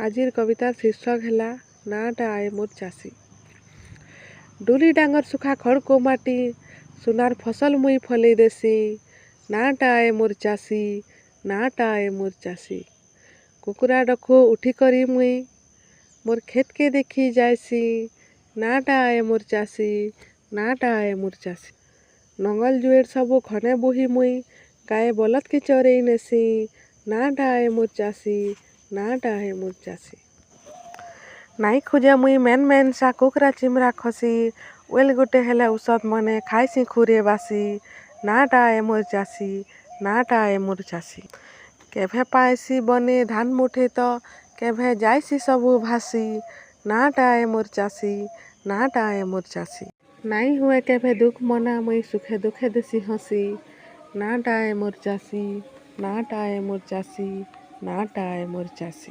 आजिर कवितार शीर्षक है नाटा आए मोर चाषी। डुली डांगर सुखा खड़को माटी सुनार फसल मुई फले देसी। नाटा आए मोर चाषी, नाटा आए मोर चाषी। कुकुरा डखो उठी करी मुई मोर खेत के देखी जायसी। नाटा आए मोर चाषी, नाटा आए मोर चाषी। नंगल जुएर सबो खने बोही मुई गाए बलद के चरेई नेसी। नाटा आए मोर चाषी, नाटा आए मोर चाषी। नाई खोजे मुई मेन मेन सा कुकरा चिमरा खसी। ओल गुटे हेले औषध मने खाइसी खुरे बासी। नाटा आए मोर चाषी, नाटा आए मोर चाषी। केभे पाइसी बने धान मुठे तो केभे जाइसी सबु भासी। नाटा आए मोर चाषी, नाटा आए मोर चाषी। नाई हुए केभे दुख मना मुई सुखे दुखे देसी हसी। नाटा आए मोर चाषी, नाटा आए मोर चाषी, नाटा आए मोर चाषी।